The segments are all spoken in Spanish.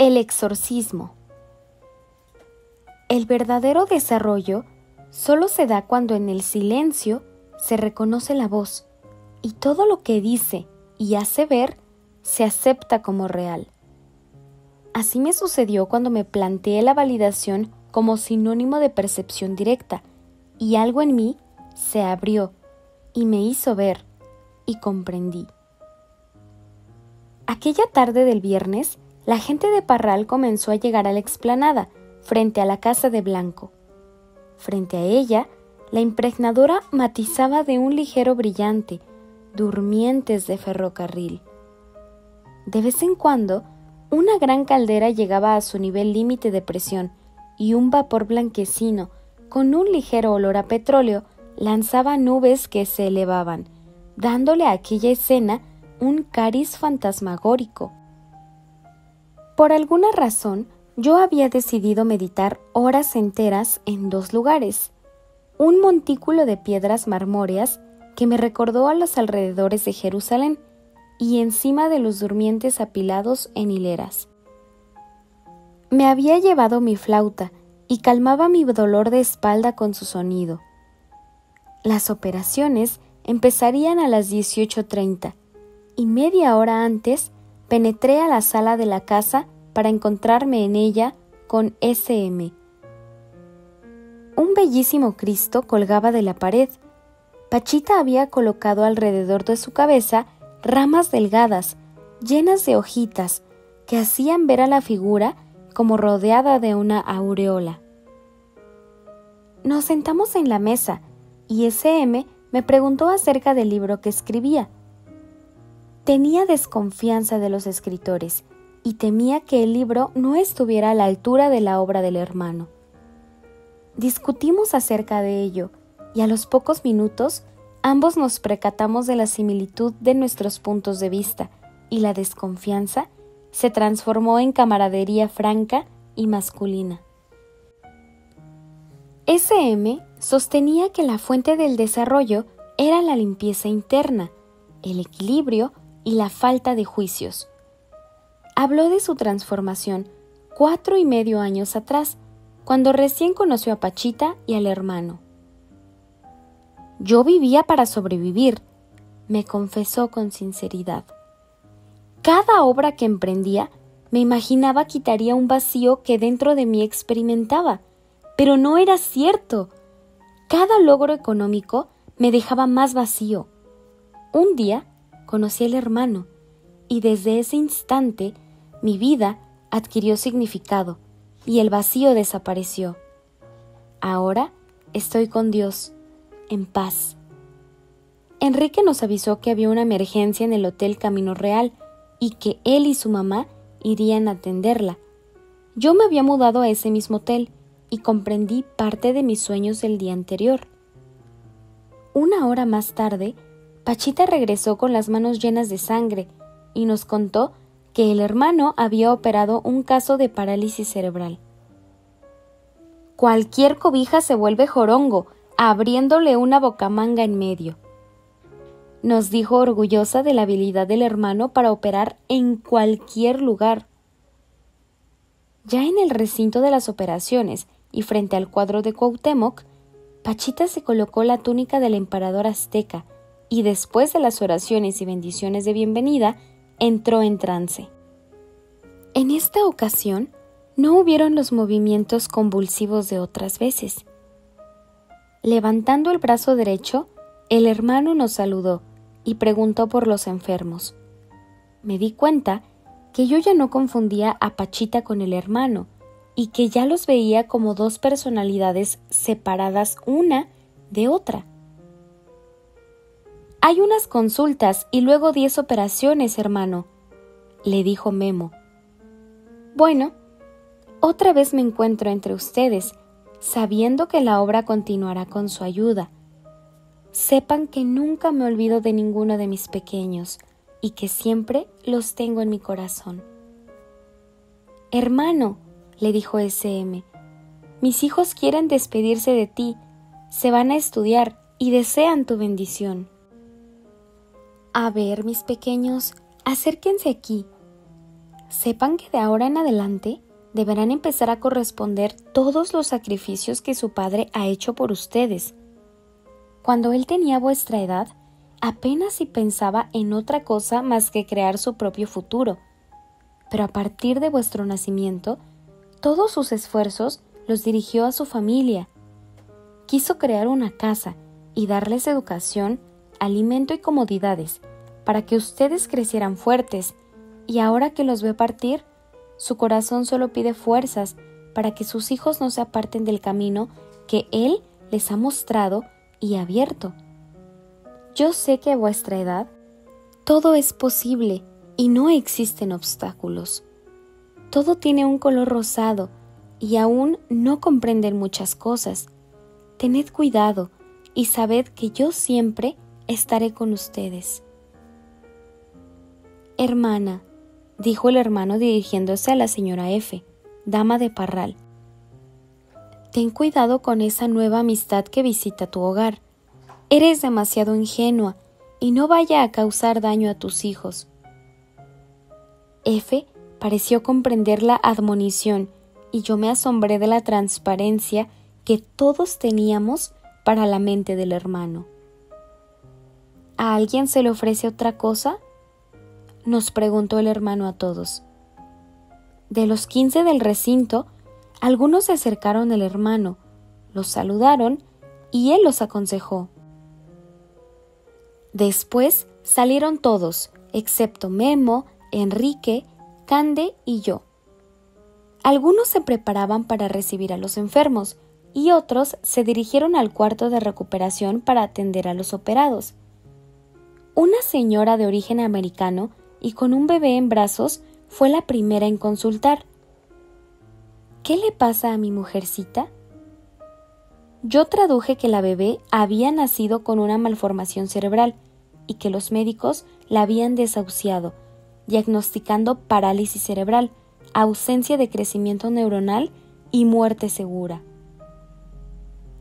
El exorcismo. El verdadero desarrollo solo se da cuando en el silencio se reconoce la voz y todo lo que dice y hace ver se acepta como real. Así me sucedió cuando me planteé la validación como sinónimo de percepción directa y algo en mí se abrió y me hizo ver y comprendí. Aquella tarde del viernes, la gente de Parral comenzó a llegar a la explanada, frente a la casa de Blanco. Frente a ella, la impregnadora matizaba de un ligero brillante, durmientes de ferrocarril. De vez en cuando, una gran caldera llegaba a su nivel límite de presión y un vapor blanquecino, con un ligero olor a petróleo, lanzaba nubes que se elevaban, dándole a aquella escena un cariz fantasmagórico. Por alguna razón, yo había decidido meditar horas enteras en dos lugares. Un montículo de piedras marmóreas que me recordó a los alrededores de Jerusalén y encima de los durmientes apilados en hileras. Me había llevado mi flauta y calmaba mi dolor de espalda con su sonido. Las operaciones empezarían a las 18:30 y media hora antes penetré a la sala de la casa para encontrarme en ella con S.M. Un bellísimo Cristo colgaba de la pared. Pachita había colocado alrededor de su cabeza ramas delgadas, llenas de hojitas, que hacían ver a la figura como rodeada de una aureola. Nos sentamos en la mesa y S.M. me preguntó acerca del libro que escribía. Tenía desconfianza de los escritores y temía que el libro no estuviera a la altura de la obra del hermano. Discutimos acerca de ello y a los pocos minutos ambos nos percatamos de la similitud de nuestros puntos de vista y la desconfianza se transformó en camaradería franca y masculina. S.M. sostenía que la fuente del desarrollo era la limpieza interna, el equilibrio y la falta de juicios. Habló de su transformación 4.5 años atrás, cuando recién conoció a Pachita y al hermano. Yo vivía para sobrevivir, me confesó con sinceridad. Cada obra que emprendía, me imaginaba quitaría un vacío que dentro de mí experimentaba, pero no era cierto. Cada logro económico me dejaba más vacío. Un día conocí al hermano y desde ese instante mi vida adquirió significado y el vacío desapareció. Ahora estoy con Dios, en paz. Enrique nos avisó que había una emergencia en el Hotel Camino Real y que él y su mamá irían a atenderla. Yo me había mudado a ese mismo hotel y comprendí parte de mis sueños del día anterior. Una hora más tarde, Pachita regresó con las manos llenas de sangre y nos contó que el hermano había operado un caso de parálisis cerebral. Cualquier cobija se vuelve jorongo, abriéndole una bocamanga en medio. Nos dijo orgullosa de la habilidad del hermano para operar en cualquier lugar. Ya en el recinto de las operaciones y frente al cuadro de Cuauhtémoc, Pachita se colocó la túnica del emperador azteca y después de las oraciones y bendiciones de bienvenida, entró en trance. En esta ocasión, no hubieron los movimientos convulsivos de otras veces. Levantando el brazo derecho, el hermano nos saludó y preguntó por los enfermos. Me di cuenta que yo ya no confundía a Pachita con el hermano y que ya los veía como dos personalidades separadas una de otra. Hay unas consultas y luego 10 operaciones, hermano, le dijo Memo. Bueno, otra vez me encuentro entre ustedes, sabiendo que la obra continuará con su ayuda. Sepan que nunca me olvido de ninguno de mis pequeños y que siempre los tengo en mi corazón. Hermano, le dijo S.M., mis hijos quieren despedirse de ti, se van a estudiar y desean tu bendición. A ver, mis pequeños, acérquense aquí. sepan que de ahora en adelante deberán empezar a corresponder todos los sacrificios que su padre ha hecho por ustedes. Cuando él tenía vuestra edad, apenas si pensaba en otra cosa más que crear su propio futuro. Pero a partir de vuestro nacimiento, todos sus esfuerzos los dirigió a su familia. Quiso crear una casa y darles educación, alimento y comodidades, para que ustedes crecieran fuertes, y ahora que los ve partir, su corazón solo pide fuerzas para que sus hijos no se aparten del camino que Él les ha mostrado y abierto. Yo sé que a vuestra edad todo es posible y no existen obstáculos. Todo tiene un color rosado y aún no comprenden muchas cosas. Tened cuidado y sabed que yo siempre estaré con ustedes. Hermana, dijo el hermano dirigiéndose a la señora F., dama de Parral. Ten cuidado con esa nueva amistad que visita tu hogar. Eres demasiado ingenua y no vaya a causar daño a tus hijos. F pareció comprender la admonición y yo me asombré de la transparencia que todos teníamos para la mente del hermano. ¿A alguien se le ofrece otra cosa?, nos preguntó el hermano a todos. De los 15 del recinto, algunos se acercaron al hermano, los saludaron y él los aconsejó. Después salieron todos, excepto Memo, Enrique, Cande y yo. Algunos se preparaban para recibir a los enfermos y otros se dirigieron al cuarto de recuperación para atender a los operados. Una señora de origen americano y con un bebé en brazos fue la primera en consultar. ¿Qué le pasa a mi mujercita? Yo traduje que la bebé había nacido con una malformación cerebral y que los médicos la habían desahuciado, diagnosticando parálisis cerebral, ausencia de crecimiento neuronal y muerte segura.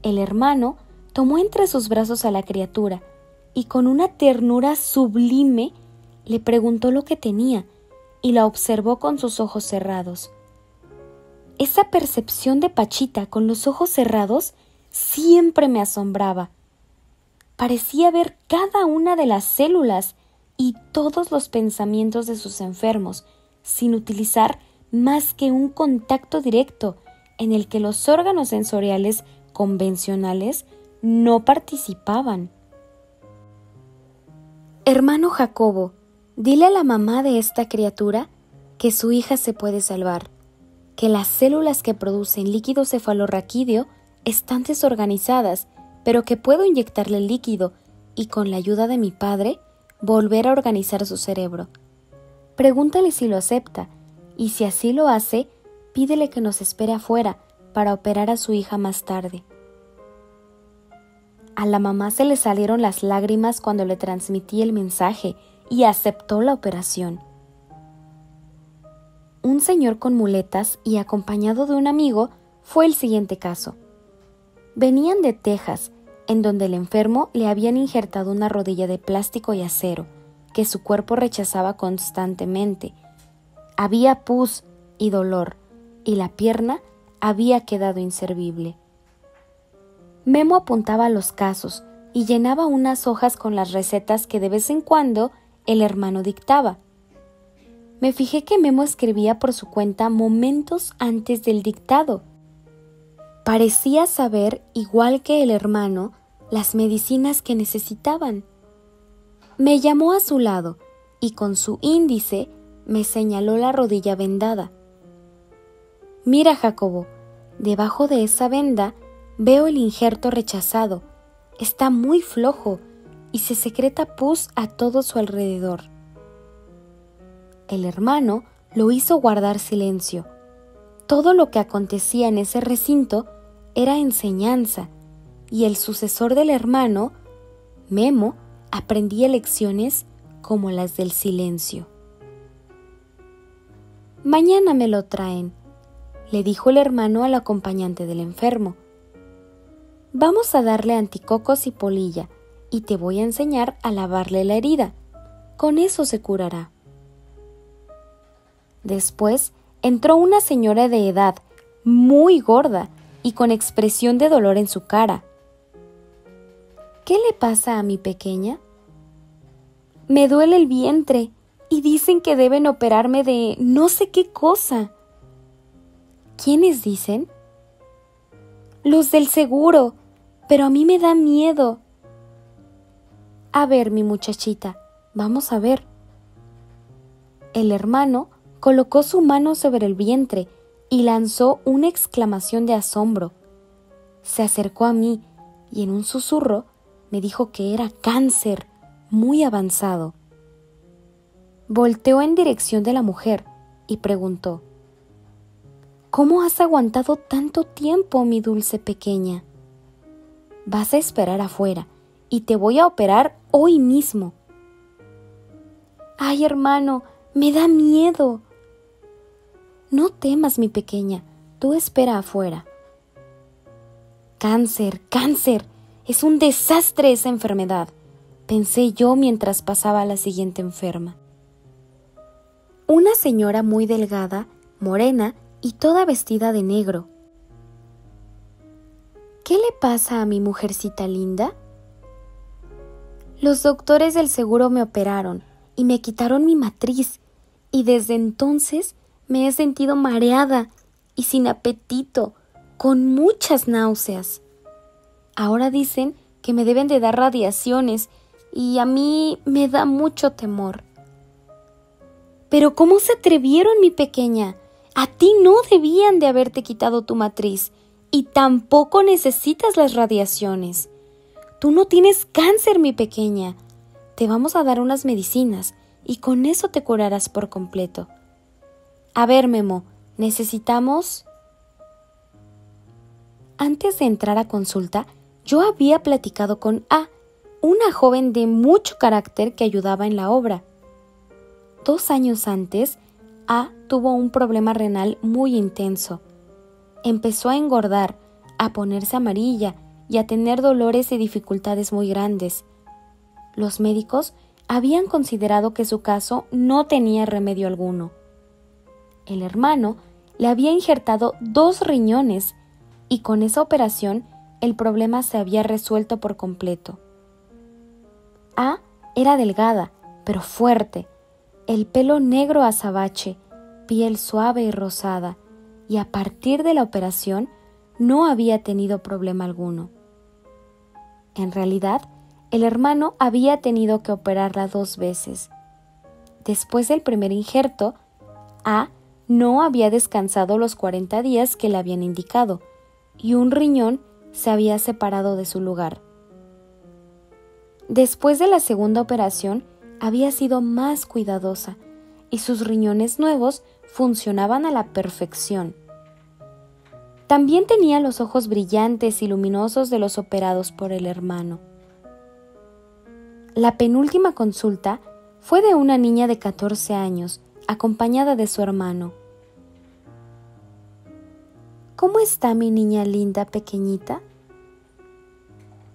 El hermano tomó entre sus brazos a la criatura y con una ternura sublime le preguntó lo que tenía y la observó con sus ojos cerrados. Esa percepción de Pachita con los ojos cerrados siempre me asombraba. Parecía ver cada una de las células y todos los pensamientos de sus enfermos, sin utilizar más que un contacto directo en el que los órganos sensoriales convencionales no participaban. Hermano Jacobo, dile a la mamá de esta criatura que su hija se puede salvar, que las células que producen líquido cefalorraquídeo están desorganizadas, pero que puedo inyectarle el líquido y con la ayuda de mi padre volver a organizar su cerebro. Pregúntale si lo acepta y si así lo hace, pídele que nos espere afuera para operar a su hija más tarde. A la mamá se le salieron las lágrimas cuando le transmití el mensaje y aceptó la operación. Un señor con muletas y acompañado de un amigo fue el siguiente caso. Venían de Texas, en donde el enfermo le habían injertado una rodilla de plástico y acero, que su cuerpo rechazaba constantemente. Había pus y dolor, y la pierna había quedado inservible. Memo apuntaba los casos y llenaba unas hojas con las recetas que de vez en cuando el hermano dictaba. Me fijé que Memo escribía por su cuenta momentos antes del dictado. Parecía saber, igual que el hermano, las medicinas que necesitaban. Me llamó a su lado y con su índice me señaló la rodilla vendada. Mira, Jacobo, debajo de esa venda veo el injerto rechazado. Está muy flojo y se secreta pus a todo su alrededor. El hermano lo hizo guardar silencio. Todo lo que acontecía en ese recinto era enseñanza, y el sucesor del hermano, Memo, aprendía lecciones como las del silencio. Mañana me lo traen, le dijo el hermano al acompañante del enfermo. Vamos a darle anticocos y polilla, y te voy a enseñar a lavarle la herida. Con eso se curará. Después entró una señora de edad, muy gorda y con expresión de dolor en su cara. ¿Qué le pasa a mi pequeña? Me duele el vientre y dicen que deben operarme de no sé qué cosa. ¿Quiénes dicen? Los del seguro, pero a mí me da miedo. A ver, mi muchachita, vamos a ver. El hermano colocó su mano sobre el vientre y lanzó una exclamación de asombro. Se acercó a mí y en un susurro me dijo que era cáncer muy avanzado. Volteó en dirección de la mujer y preguntó: ¿Cómo has aguantado tanto tiempo, mi dulce pequeña? Vas a esperar afuera y te voy a operar hoy mismo. Ay, hermano, me da miedo. No temas, mi pequeña, tú espera afuera. Cáncer, cáncer, es un desastre esa enfermedad, pensé yo mientras pasaba a la siguiente enferma. Una señora muy delgada, morena y toda vestida de negro. ¿Qué le pasa a mi mujercita linda? Los doctores del seguro me operaron y me quitaron mi matriz, y desde entonces me he sentido mareada y sin apetito, con muchas náuseas. Ahora dicen que me deben de dar radiaciones y a mí me da mucho temor. Pero ¿cómo se atrevieron, mi pequeña? A ti no debían de haberte quitado tu matriz y tampoco necesitas las radiaciones. Tú no tienes cáncer, mi pequeña. Te vamos a dar unas medicinas y con eso te curarás por completo. A ver, Memo, necesitamos... Antes de entrar a consulta, yo había platicado con A, una joven de mucho carácter que ayudaba en la obra. 2 años antes, A tuvo un problema renal muy intenso. Empezó a engordar, a ponerse amarilla y a tener dolores y dificultades muy grandes. Los médicos habían considerado que su caso no tenía remedio alguno. El hermano le había injertado 2 riñones y con esa operación el problema se había resuelto por completo. A era delgada, pero fuerte, el pelo negro azabache, piel suave y rosada, y a partir de la operación no había tenido problema alguno. En realidad, el hermano había tenido que operarla 2 veces. Después del primer injerto, A no había descansado los 40 días que le habían indicado, y un riñón se había separado de su lugar. Después de la segunda operación, había sido más cuidadosa, y sus riñones nuevos funcionaban a la perfección. También tenía los ojos brillantes y luminosos de los operados por el hermano. La penúltima consulta fue de una niña de 14 años, acompañada de su hermano. ¿Cómo está mi niña linda pequeñita?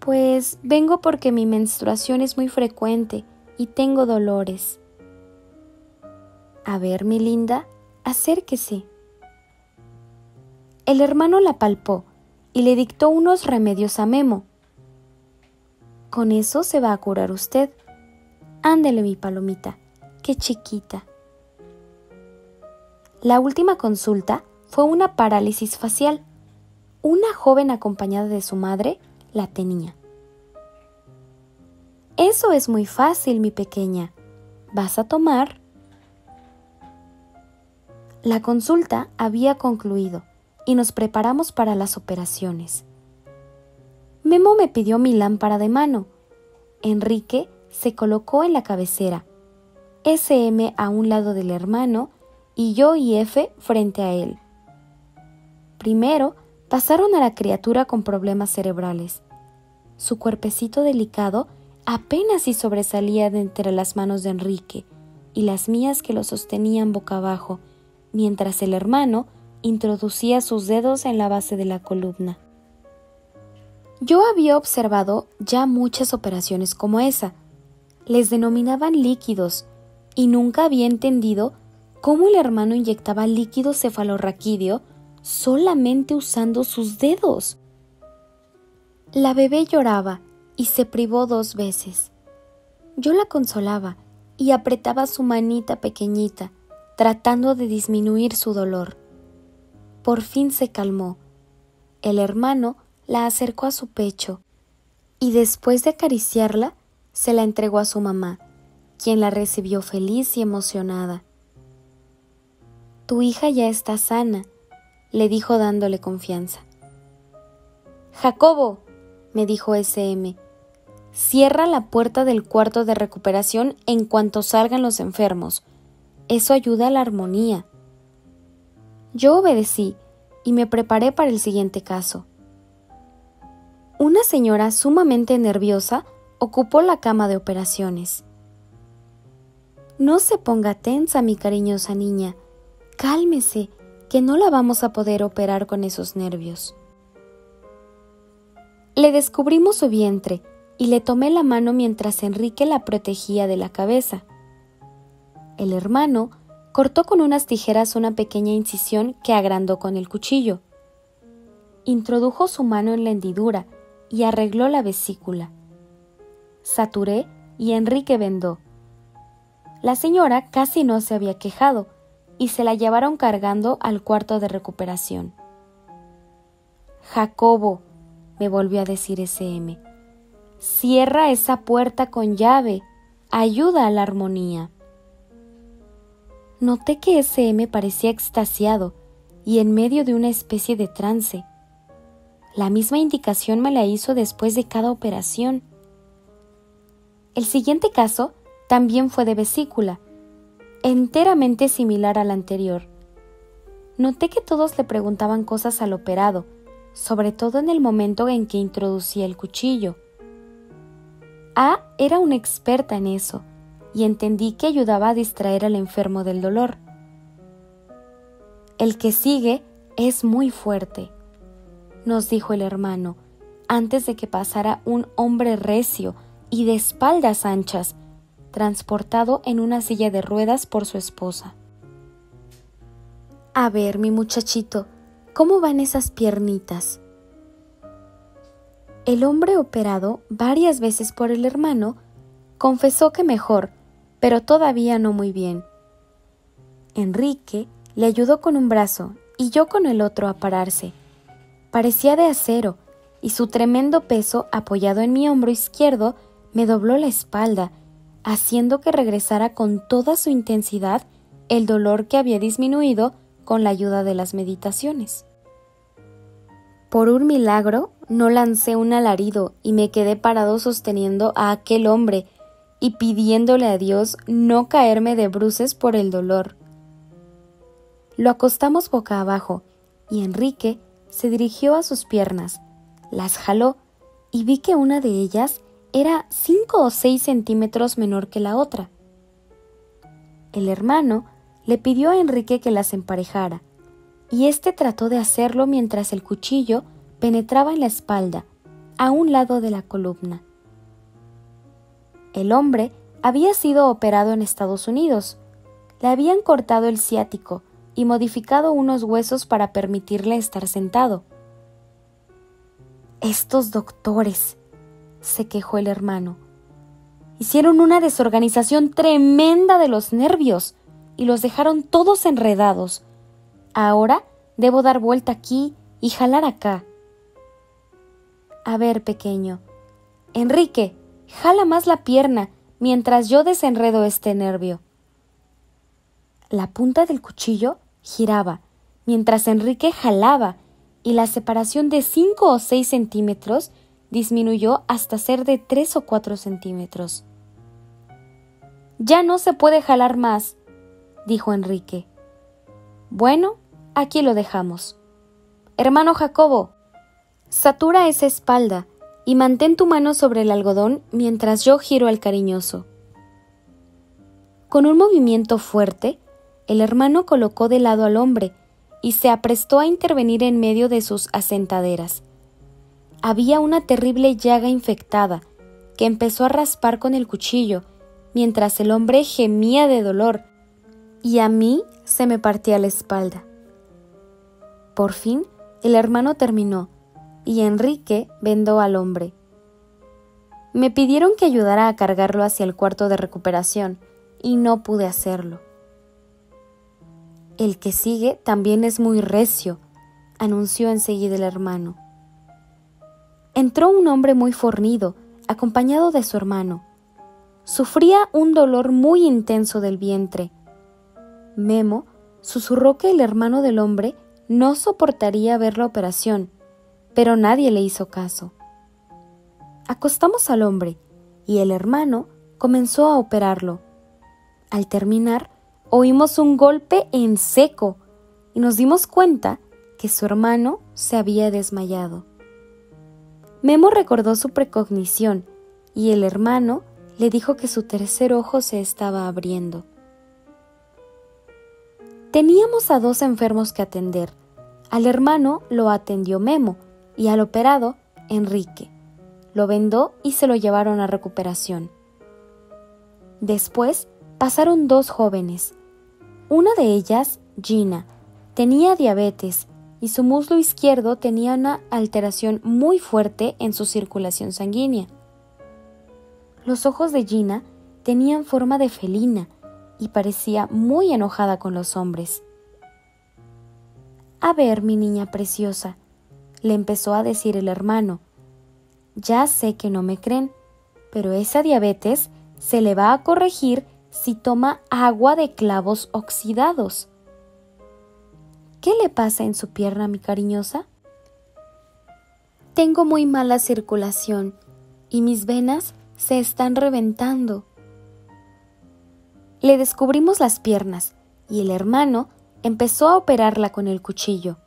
Pues vengo porque mi menstruación es muy frecuente y tengo dolores. A ver, mi linda, acérquese. El hermano la palpó y le dictó unos remedios a Memo. Con eso se va a curar usted. Ándele, mi palomita, qué chiquita. La última consulta fue una parálisis facial. Una joven acompañada de su madre la tenía. Eso es muy fácil, mi pequeña. Vas a tomar. La consulta había concluido y nos preparamos para las operaciones. Memo me pidió mi lámpara de mano. Enrique se colocó en la cabecera, SM a un lado del hermano y yo y F frente a él. Primero pasaron a la criatura con problemas cerebrales. Su cuerpecito delicado apenas si sobresalía de entre las manos de Enrique y las mías que lo sostenían boca abajo, mientras el hermano introducía sus dedos en la base de la columna. Yo había observado ya muchas operaciones como esa. Les denominaban líquidos y nunca había entendido cómo el hermano inyectaba líquido cefalorraquídeo solamente usando sus dedos. La bebé lloraba y se privó 2 veces. Yo la consolaba y apretaba su manita pequeñita, tratando de disminuir su dolor. Por fin se calmó. El hermano la acercó a su pecho y después de acariciarla, se la entregó a su mamá, quien la recibió feliz y emocionada. «Tu hija ya está sana», le dijo dándole confianza. «Jacobo», me dijo SM, «cierra la puerta del cuarto de recuperación en cuanto salgan los enfermos. Eso ayuda a la armonía». Yo obedecí y me preparé para el siguiente caso. Una señora sumamente nerviosa ocupó la cama de operaciones. «No se ponga tensa, mi cariñosa niña. Cálmese, que no la vamos a poder operar con esos nervios». Le descubrimos su vientre y le tomé la mano mientras Enrique la protegía de la cabeza. El hermano cortó con unas tijeras una pequeña incisión que agrandó con el cuchillo. Introdujo su mano en la hendidura y arregló la vesícula. Saturé y Enrique vendó. La señora casi no se había quejado y se la llevaron cargando al cuarto de recuperación. «Jacobo», me volvió a decir SM, «cierra esa puerta con llave, ayuda a la armonía». Noté que SM parecía extasiado y en medio de una especie de trance. La misma indicación me la hizo después de cada operación. El siguiente caso también fue de vesícula, enteramente similar al anterior. Noté que todos le preguntaban cosas al operado, sobre todo en el momento en que introducía el cuchillo. A era una experta en eso, y entendí que ayudaba a distraer al enfermo del dolor. «El que sigue es muy fuerte», nos dijo el hermano, antes de que pasara un hombre recio y de espaldas anchas, transportado en una silla de ruedas por su esposa. «A ver, mi muchachito, ¿cómo van esas piernitas?». El hombre operado varias veces por el hermano confesó que mejor, pero todavía no muy bien. Enrique le ayudó con un brazo y yo con el otro a pararse. Parecía de acero y su tremendo peso apoyado en mi hombro izquierdo me dobló la espalda, haciendo que regresara con toda su intensidad el dolor que había disminuido con la ayuda de las meditaciones. Por un milagro, no lancé un alarido y me quedé parado sosteniendo a aquel hombre y pidiéndole a Dios no caerme de bruces por el dolor. Lo acostamos boca abajo y Enrique se dirigió a sus piernas, las jaló y vi que una de ellas era 5 o 6 centímetros menor que la otra. El hermano le pidió a Enrique que las emparejara, y éste trató de hacerlo mientras el cuchillo penetraba en la espalda, a un lado de la columna. El hombre había sido operado en Estados Unidos. Le habían cortado el ciático y modificado unos huesos para permitirle estar sentado. «Estos doctores», se quejó el hermano, «hicieron una desorganización tremenda de los nervios y los dejaron todos enredados. Ahora debo dar vuelta aquí y jalar acá». «A ver, pequeño. Enrique, jala más la pierna mientras yo desenredo este nervio». La punta del cuchillo giraba mientras Enrique jalaba y la separación de 5 o 6 centímetros disminuyó hasta ser de 3 o 4 centímetros. «Ya no se puede jalar más», dijo Enrique. «Bueno, aquí lo dejamos. Hermano Jacobo, satura esa espalda y mantén tu mano sobre el algodón mientras yo giro al cariñoso». Con un movimiento fuerte, el hermano colocó de lado al hombre y se aprestó a intervenir en medio de sus asentaderas. Había una terrible llaga infectada que empezó a raspar con el cuchillo, mientras el hombre gemía de dolor, y a mí se me partía la espalda. Por fin, el hermano terminó y Enrique vendó al hombre. Me pidieron que ayudara a cargarlo hacia el cuarto de recuperación y no pude hacerlo. El que sigue también es muy recio, anunció enseguida el hermano. Entró un hombre muy fornido, acompañado de su hermano. Sufría un dolor muy intenso del vientre. Memo susurró que el hermano del hombre no soportaría ver la operación, pero nadie le hizo caso. Acostamos al hombre y el hermano comenzó a operarlo. Al terminar, oímos un golpe en seco y nos dimos cuenta que su hermano se había desmayado. Memo recordó su precognición y el hermano le dijo que su tercer ojo se estaba abriendo. Teníamos a 2 enfermos que atender. Al hermano lo atendió Memo y al operado, Enrique. Lo vendó y se lo llevaron a recuperación. Después pasaron 2 jóvenes. Una de ellas, Gina, tenía diabetes y su muslo izquierdo tenía una alteración muy fuerte en su circulación sanguínea. Los ojos de Gina tenían forma de felina y parecía muy enojada con los hombres. «A ver, mi niña preciosa», le empezó a decir el hermano, «ya sé que no me creen, pero esa diabetes se le va a corregir si toma agua de clavos oxidados». «¿Qué le pasa en su pierna, mi cariñosa?» «Tengo muy mala circulación y mis venas se están reventando». Le descubrimos las piernas y el hermano empezó a operarla con el cuchillo.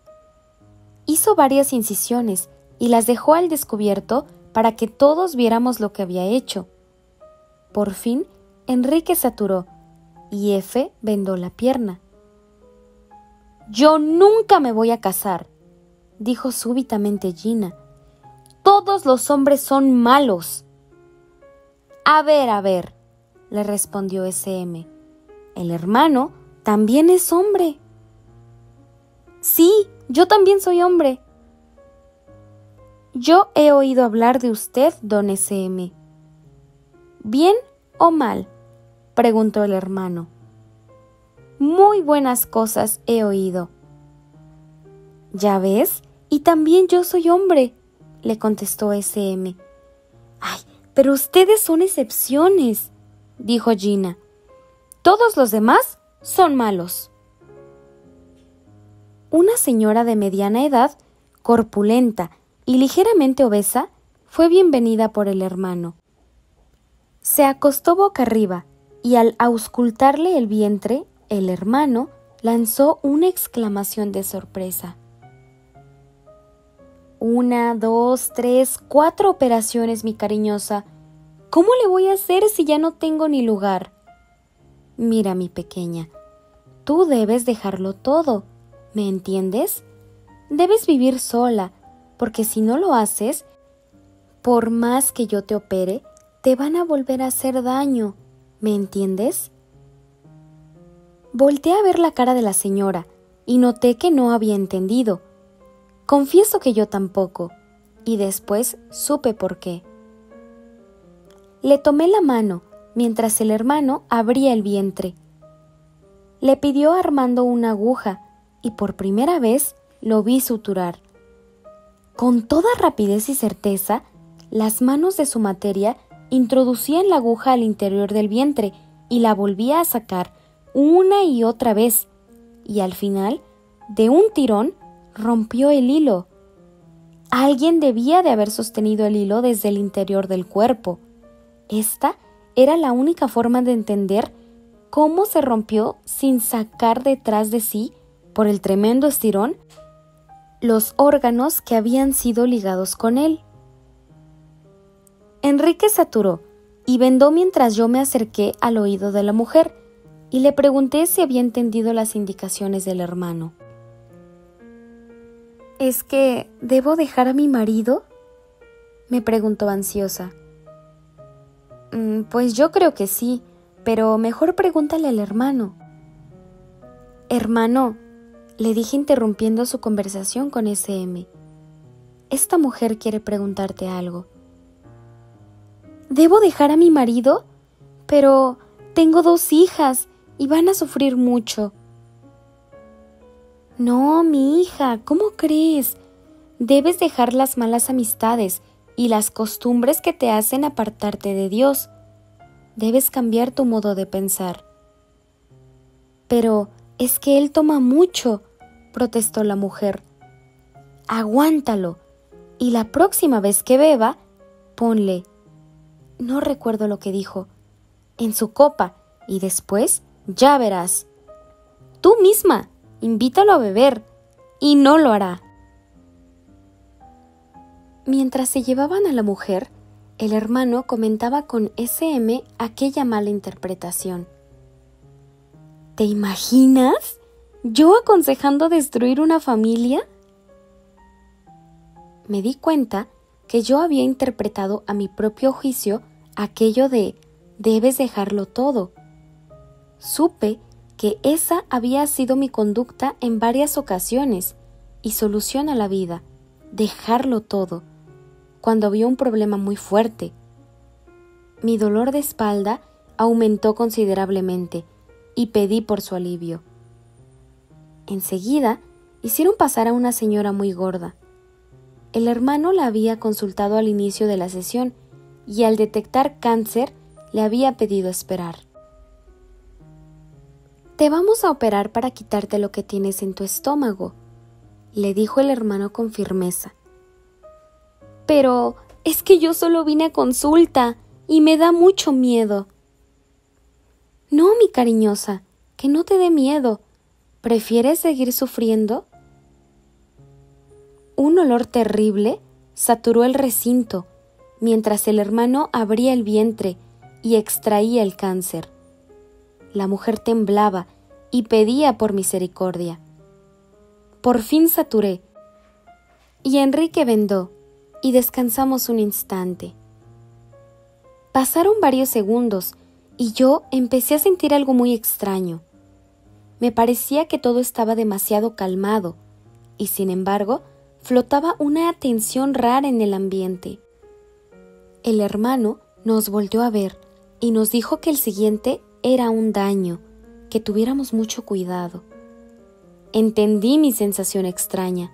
Hizo varias incisiones y las dejó al descubierto para que todos viéramos lo que había hecho. Por fin, Enrique saturó y Efe vendó la pierna. «Yo nunca me voy a casar», dijo súbitamente Gina. «Todos los hombres son malos». A ver», le respondió SM. «El hermano también es hombre». «Sí, yo también soy hombre». «Yo he oído hablar de usted, don SM». «¿Bien o mal?», preguntó el hermano. «Muy buenas cosas he oído». «Ya ves, y también yo soy hombre», le contestó SM. «Ay, pero ustedes son excepciones», dijo Gina. «Todos los demás son malos». Una señora de mediana edad, corpulenta y ligeramente obesa, fue bienvenida por el hermano. Se acostó boca arriba y al auscultarle el vientre, el hermano lanzó una exclamación de sorpresa. 1, 2, 3, 4 operaciones, mi cariñosa. ¿Cómo le voy a hacer si ya no tengo ni lugar? Mira, mi pequeña, tú debes dejarlo todo, ¿me entiendes? Debes vivir sola, porque si no lo haces, por más que yo te opere, te van a volver a hacer daño, ¿me entiendes? Volteé a ver la cara de la señora y noté que no había entendido. Confieso que yo tampoco, y después supe por qué. Le tomé la mano mientras el hermano abría el vientre. Le pidió a Armando una aguja y por primera vez lo vi suturar. Con toda rapidez y certeza, las manos de su materia introducían la aguja al interior del vientre y la volvía a sacar una y otra vez, y al final, de un tirón, rompió el hilo. Alguien debía de haber sostenido el hilo desde el interior del cuerpo. Esta era la única forma de entender cómo se rompió sin sacar detrás de sí, por el tremendo estirón, los órganos que habían sido ligados con él. Enrique saturó y vendó mientras yo me acerqué al oído de la mujer y le pregunté si había entendido las indicaciones del hermano. ¿Es que debo dejar a mi marido?, me preguntó ansiosa. Pues yo creo que sí, pero mejor pregúntale al hermano. Hermano, le dije interrumpiendo su conversación con SM, esta mujer quiere preguntarte algo. ¿Debo dejar a mi marido? Pero tengo 2 hijas y van a sufrir mucho. No, mi hija, ¿cómo crees? Debes dejar las malas amistades y las costumbres que te hacen apartarte de Dios. Debes cambiar tu modo de pensar. Pero es que él toma mucho, protestó la mujer. Aguántalo, y la próxima vez que beba, ponle, no recuerdo lo que dijo, en su copa, y después ya verás. Tú misma, invítalo a beber, y no lo hará. Mientras se llevaban a la mujer, el hermano comentaba con SM aquella mala interpretación. ¿Te imaginas? ¿Yo aconsejando destruir una familia? Me di cuenta que yo había interpretado a mi propio juicio aquello de debes dejarlo todo. Supe que esa había sido mi conducta en varias ocasiones y solución a la vida, dejarlo todo, cuando había un problema muy fuerte. Mi dolor de espalda aumentó considerablemente y pedí por su alivio. Enseguida hicieron pasar a una señora muy gorda. El hermano la había consultado al inicio de la sesión y al detectar cáncer le había pedido esperar. Te vamos a operar para quitarte lo que tienes en tu estómago, le dijo el hermano con firmeza. Pero es que yo solo vine a consulta y me da mucho miedo. No, mi cariñosa, que no te dé miedo. ¿Prefieres seguir sufriendo? Un olor terrible saturó el recinto mientras el hermano abría el vientre y extraía el cáncer. La mujer temblaba y pedía por misericordia. Por fin saturé y Enrique vendó y descansamos un instante. Pasaron varios segundos y yo empecé a sentir algo muy extraño. Me parecía que todo estaba demasiado calmado y, sin embargo, flotaba una tensión rara en el ambiente. El hermano nos volvió a ver y nos dijo que el siguiente era un daño, que tuviéramos mucho cuidado. Entendí mi sensación extraña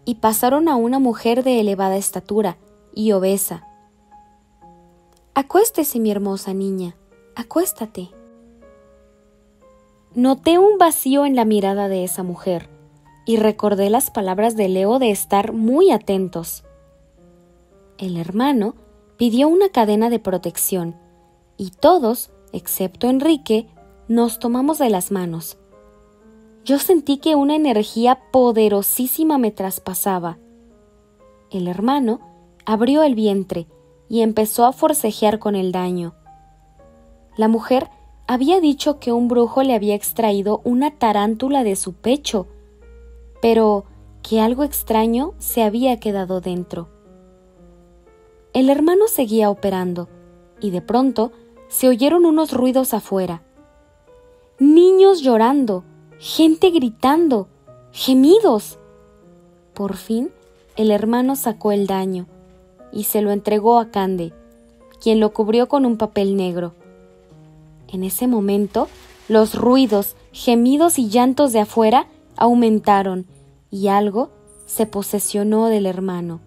y pasaron a una mujer de elevada estatura y obesa. Acuéstese, mi hermosa niña, acuéstate. Noté un vacío en la mirada de esa mujer y recordé las palabras de Leo de estar muy atentos. El hermano pidió una cadena de protección y todos, excepto Enrique, nos tomamos de las manos. Yo sentí que una energía poderosísima me traspasaba. El hermano abrió el vientre y empezó a forcejear con el daño. La mujer había dicho que un brujo le había extraído una tarántula de su pecho, pero que algo extraño se había quedado dentro. El hermano seguía operando y de pronto se oyeron unos ruidos afuera. Niños llorando, gente gritando, gemidos. Por fin el hermano sacó el daño y se lo entregó a Cande, quien lo cubrió con un papel negro. En ese momento, los ruidos, gemidos y llantos de afuera aumentaron y algo se posesionó del hermano.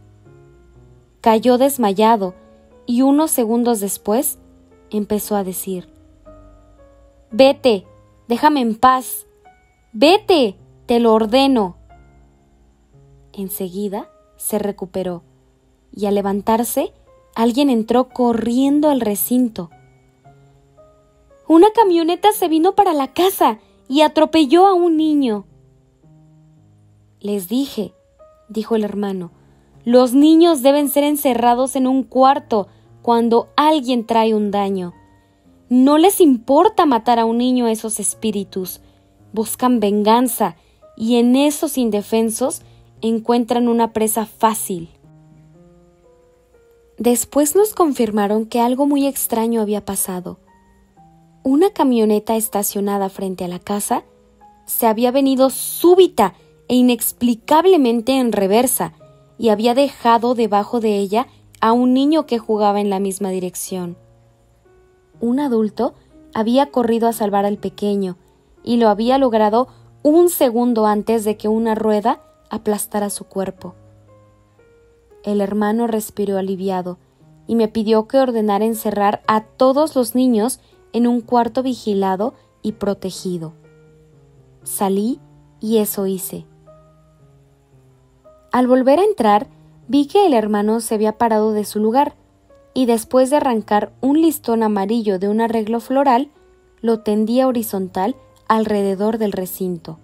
Cayó desmayado y unos segundos después empezó a decir: «Vete, déjame en paz, vete, te lo ordeno». Enseguida se recuperó y al levantarse, alguien entró corriendo al recinto. «Una camioneta se vino para la casa y atropelló a un niño». «Les dije», dijo el hermano, «los niños deben ser encerrados en un cuarto cuando alguien trae un daño. No les importa matar a un niño a esos espíritus. Buscan venganza y en esos indefensos encuentran una presa fácil». Después nos confirmaron que algo muy extraño había pasado. Una camioneta estacionada frente a la casa se había venido súbita e inexplicablemente en reversa y había dejado debajo de ella a un niño que jugaba en la misma dirección. Un adulto había corrido a salvar al pequeño y lo había logrado un segundo antes de que una rueda aplastara su cuerpo. El hermano respiró aliviado y me pidió que ordenara encerrar a todos los niños en un cuarto vigilado y protegido. Salí y eso hice. Al volver a entrar, vi que el hermano se había parado de su lugar y después de arrancar un listón amarillo de un arreglo floral, lo tendía horizontal alrededor del recinto.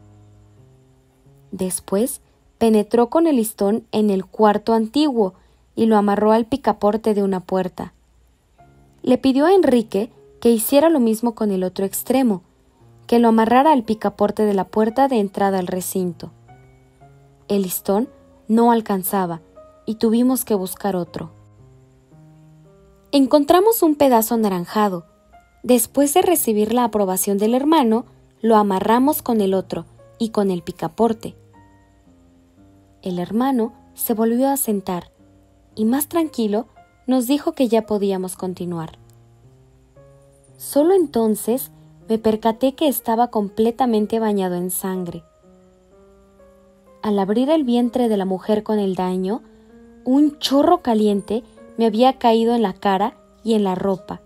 Después, penetró con el listón en el cuarto antiguo y lo amarró al picaporte de una puerta. Le pidió a Enrique que hiciera lo mismo con el otro extremo, que lo amarrara al picaporte de la puerta de entrada al recinto. El listón no alcanzaba y tuvimos que buscar otro. Encontramos un pedazo anaranjado. Después de recibir la aprobación del hermano, lo amarramos con el otro y con el picaporte. El hermano se volvió a sentar y, más tranquilo, nos dijo que ya podíamos continuar. Solo entonces me percaté que estaba completamente bañado en sangre. Al abrir el vientre de la mujer con el daño, un chorro caliente me había caído en la cara y en la ropa.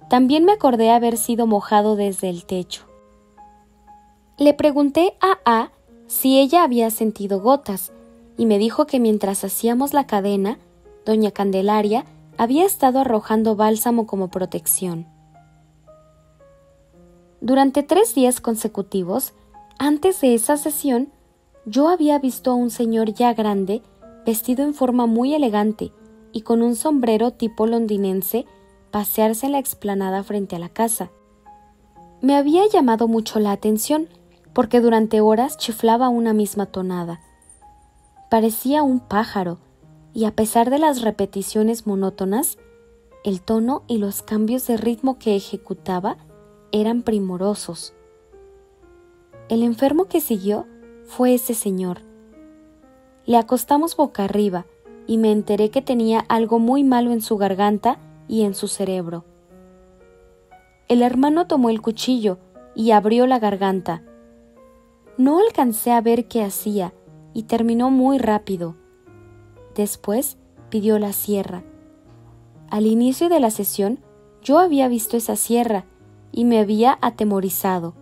También me acordé haber sido mojado desde el techo. Le pregunté a A si ella había sentido gotas y me dijo que mientras hacíamos la cadena, doña Candelaria había estado arrojando bálsamo como protección. Durante 3 días consecutivos, antes de esa sesión, yo había visto a un señor ya grande, vestido en forma muy elegante y con un sombrero tipo londinense, pasearse en la explanada frente a la casa. Me había llamado mucho la atención, porque durante horas chiflaba una misma tonada. Parecía un pájaro, y a pesar de las repeticiones monótonas, el tono y los cambios de ritmo que ejecutaba eran primorosos. El enfermo que siguió fue ese señor. Le acostamos boca arriba y me enteré que tenía algo muy malo en su garganta y en su cerebro. El hermano tomó el cuchillo y abrió la garganta. No alcancé a ver qué hacía y terminó muy rápido. Después pidió la sierra. Al inicio de la sesión yo había visto esa sierra y me había atemorizado.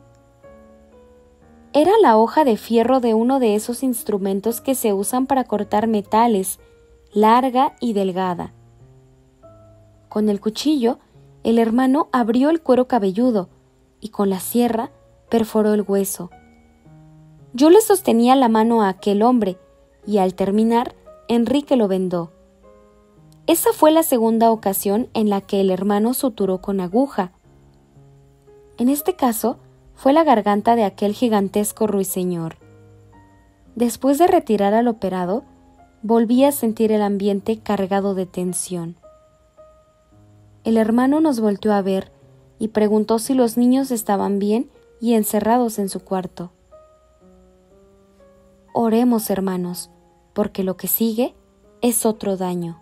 Era la hoja de fierro de uno de esos instrumentos que se usan para cortar metales, larga y delgada. Con el cuchillo, el hermano abrió el cuero cabelludo y con la sierra perforó el hueso. Yo le sostenía la mano a aquel hombre y al terminar, Enrique lo vendó. Esa fue la segunda ocasión en la que el hermano suturó con aguja. En este caso, fue la garganta de aquel gigantesco ruiseñor. Después de retirar al operado, volví a sentir el ambiente cargado de tensión. El hermano nos volteó a ver y preguntó si los niños estaban bien y encerrados en su cuarto. Oremos, hermanos, porque lo que sigue es otro daño.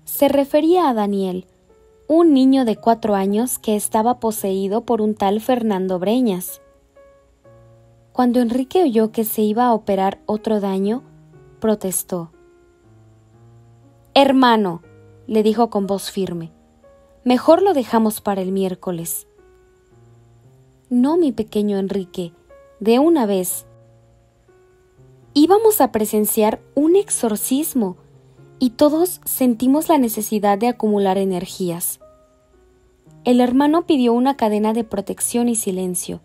Se refería a Daniel, un niño de 4 años que estaba poseído por un tal Fernando Breñas. Cuando Enrique oyó que se iba a operar otro daño, protestó. «Hermano», le dijo con voz firme, «mejor lo dejamos para el miércoles». «No, mi pequeño Enrique, de una vez». Íbamos a presenciar un exorcismo y todos sentimos la necesidad de acumular energías. El hermano pidió una cadena de protección y silencio.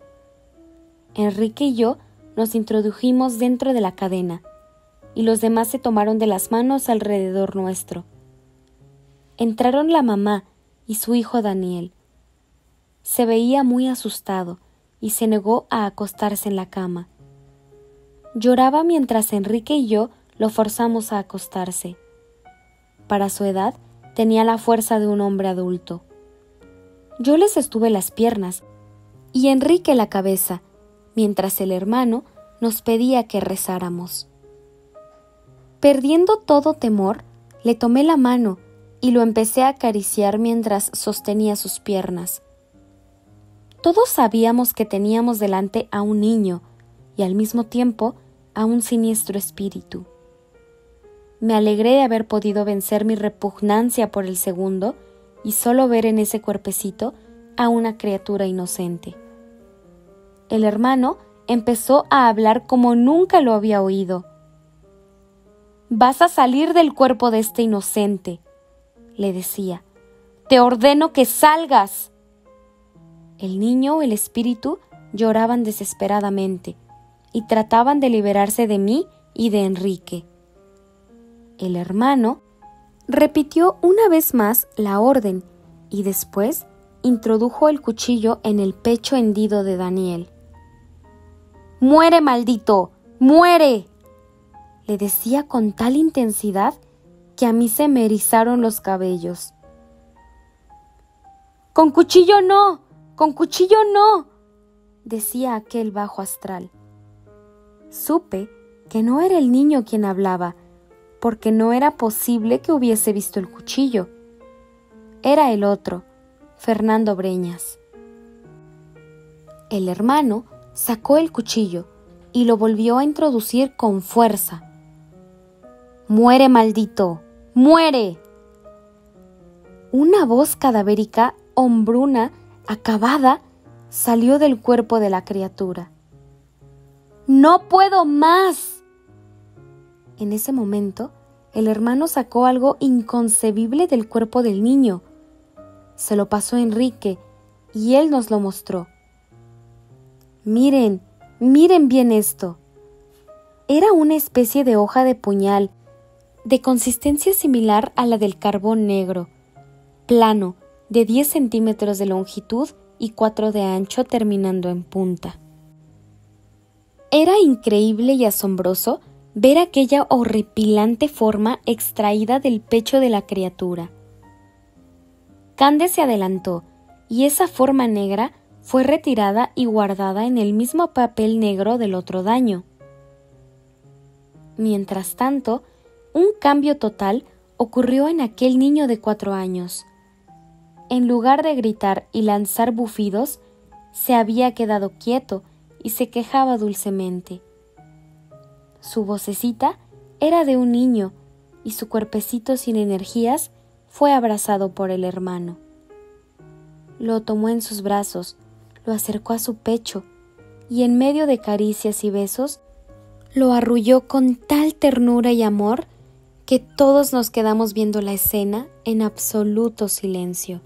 Enrique y yo nos introdujimos dentro de la cadena y los demás se tomaron de las manos alrededor nuestro. Entraron la mamá y su hijo Daniel. Se veía muy asustado y se negó a acostarse en la cama. Lloraba mientras Enrique y yo lo forzamos a acostarse. Para su edad, tenía la fuerza de un hombre adulto. Yo les estuve las piernas y Enrique la cabeza, mientras el hermano nos pedía que rezáramos. Perdiendo todo temor, le tomé la mano y lo empecé a acariciar mientras sostenía sus piernas. Todos sabíamos que teníamos delante a un niño y al mismo tiempo a un siniestro espíritu. Me alegré de haber podido vencer mi repugnancia por el segundo y solo ver en ese cuerpecito a una criatura inocente. El hermano empezó a hablar como nunca lo había oído. «Vas a salir del cuerpo de este inocente», le decía. «Te ordeno que salgas». El niño o el espíritu lloraban desesperadamente y trataban de liberarse de mí y de Enrique. El hermano repitió una vez más la orden y después introdujo el cuchillo en el pecho hendido de Daniel. «¡Muere, maldito! ¡Muere!», le decía con tal intensidad que a mí se me erizaron los cabellos. «¡Con cuchillo no! ¡Con cuchillo no!», decía aquel bajo astral. Supe que no era el niño quien hablaba, porque no era posible que hubiese visto el cuchillo. Era el otro, Fernando Breñas. El hermano sacó el cuchillo y lo volvió a introducir con fuerza. «¡Muere, maldito! ¡Muere!». Una voz cadavérica, hombruna, acabada, salió del cuerpo de la criatura. «¡No puedo más!». En ese momento, el hermano sacó algo inconcebible del cuerpo del niño. Se lo pasó a Enrique y él nos lo mostró. «Miren, miren bien esto». Era una especie de hoja de puñal, de consistencia similar a la del carbón negro, plano, de 10 centímetros de longitud y 4 de ancho terminando en punta. Era increíble y asombroso ver aquella horripilante forma extraída del pecho de la criatura. Cande se adelantó y esa forma negra fue retirada y guardada en el mismo papel negro del otro daño. Mientras tanto, un cambio total ocurrió en aquel niño de 4 años. En lugar de gritar y lanzar bufidos, se había quedado quieto y se quejaba dulcemente. Su vocecita era de un niño y su cuerpecito sin energías fue abrazado por el hermano. Lo tomó en sus brazos, lo acercó a su pecho y en medio de caricias y besos lo arrulló con tal ternura y amor que todos nos quedamos viendo la escena en absoluto silencio.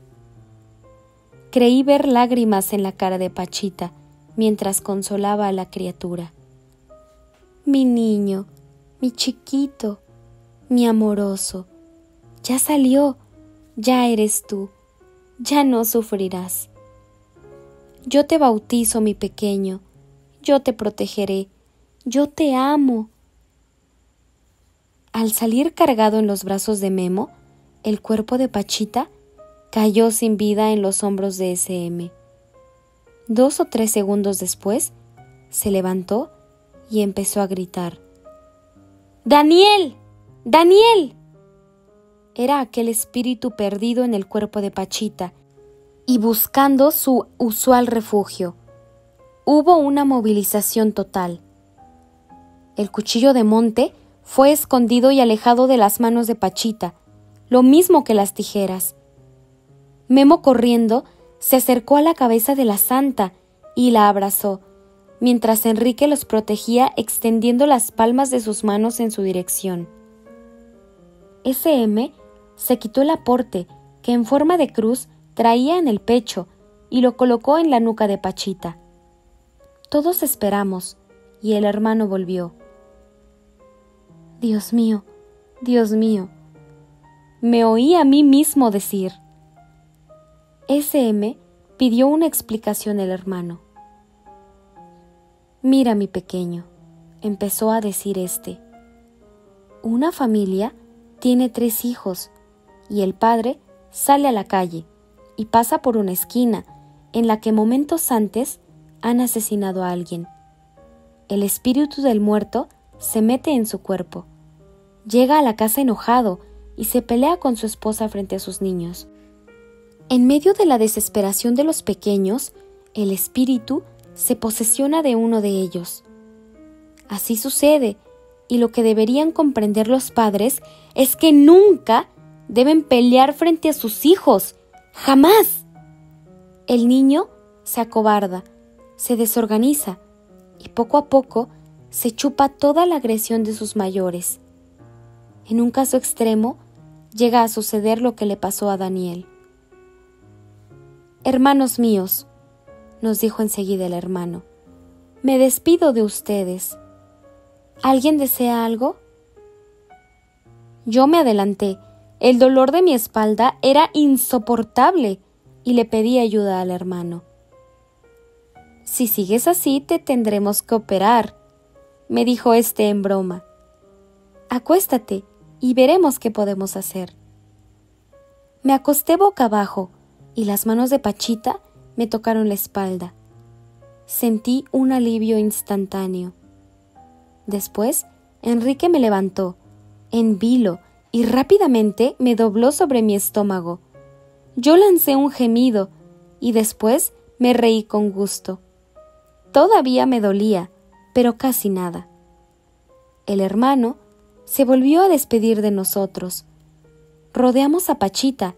Creí ver lágrimas en la cara de Pachita mientras consolaba a la criatura. «Mi niño, mi chiquito, mi amoroso, ya salió, ya eres tú, ya no sufrirás. Yo te bautizo, mi pequeño, yo te protegeré, yo te amo». Al salir cargado en los brazos de Memo, el cuerpo de Pachita cayó sin vida en los hombros de SM. 2 o 3 segundos después, se levantó y empezó a gritar. «¡Daniel! ¡Daniel!». Era aquel espíritu perdido en el cuerpo de Pachita y buscando su usual refugio. Hubo una movilización total. El cuchillo de monte fue escondido y alejado de las manos de Pachita, lo mismo que las tijeras. Memo, corriendo, se acercó a la cabeza de la santa y la abrazó, mientras Enrique los protegía extendiendo las palmas de sus manos en su dirección. SM se quitó el aporte que en forma de cruz traía en el pecho y lo colocó en la nuca de Pachita. Todos esperamos y el hermano volvió. «Dios mío, Dios mío», me oí a mí mismo decir. SM pidió una explicación el hermano. «Mira, mi pequeño», empezó a decir este. «Una familia tiene 3 hijos y el padre sale a la calle y pasa por una esquina en la que momentos antes han asesinado a alguien. El espíritu del muerto se mete en su cuerpo. Llega a la casa enojado y se pelea con su esposa frente a sus niños. En medio de la desesperación de los pequeños, el espíritu se posesiona de uno de ellos. Así sucede, y lo que deberían comprender los padres es que nunca deben pelear frente a sus hijos. ¡Jamás! El niño se acobarda, se desorganiza y poco a poco se chupa toda la agresión de sus mayores. En un caso extremo, llega a suceder lo que le pasó a Daniel. «Hermanos míos», nos dijo enseguida el hermano, «me despido de ustedes. ¿Alguien desea algo?». Yo me adelanté. El dolor de mi espalda era insoportable y le pedí ayuda al hermano. «Si sigues así, te tendremos que operar», me dijo este en broma. «Acuéstate y veremos qué podemos hacer». Me acosté boca abajo y las manos de Pachita me tocaron la espalda. Sentí un alivio instantáneo. Después, Enrique me levantó, en vilo, y rápidamente me dobló sobre mi estómago. Yo lancé un gemido y después me reí con gusto. Todavía me dolía, pero casi nada. El hermano se volvió a despedir de nosotros. Rodeamos a Pachita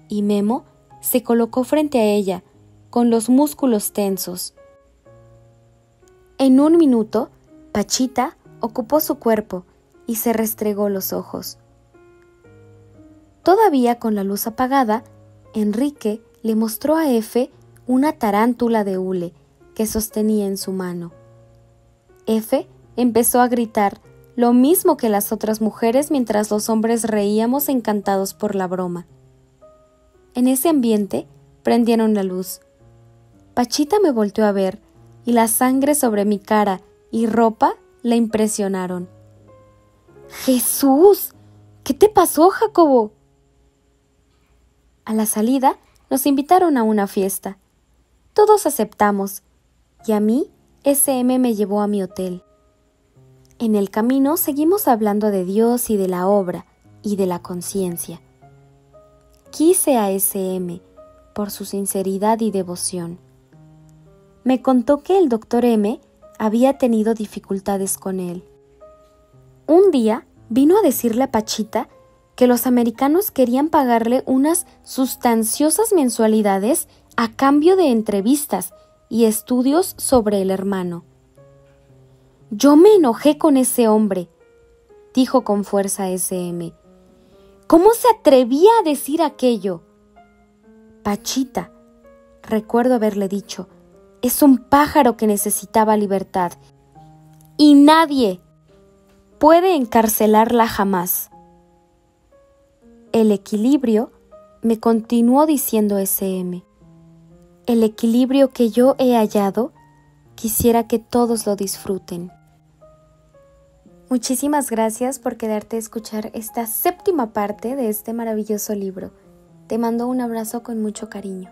y Memo se colocó frente a ella, con los músculos tensos. En un minuto, Pachita ocupó su cuerpo y se restregó los ojos. Todavía con la luz apagada, Enrique le mostró a Efe una tarántula de hule que sostenía en su mano. Efe empezó a gritar lo mismo que las otras mujeres mientras los hombres reíamos encantados por la broma. En ese ambiente prendieron la luz. Pachita me volteó a ver y la sangre sobre mi cara y ropa la impresionaron. ¡Jesús! ¿Qué te pasó, Jacobo? A la salida nos invitaron a una fiesta. Todos aceptamos y a mí SM me llevó a mi hotel. En el camino seguimos hablando de Dios y de la obra y de la conciencia. Quise a SM por su sinceridad y devoción. Me contó que el Dr. M había tenido dificultades con él. Un día vino a decirle a Pachita que los americanos querían pagarle unas sustanciosas mensualidades a cambio de entrevistas y estudios sobre el hermano. Yo me enojé con ese hombre, dijo con fuerza SM. ¿Cómo se atrevía a decir aquello? Pachita, recuerdo haberle dicho, es un pájaro que necesitaba libertad y nadie puede encarcelarla jamás. El equilibrio, me continuó diciendo SM. El equilibrio que yo he hallado, quisiera que todos lo disfruten. Muchísimas gracias por quedarte a escuchar esta 7ª parte de este maravilloso libro. Te mando un abrazo con mucho cariño.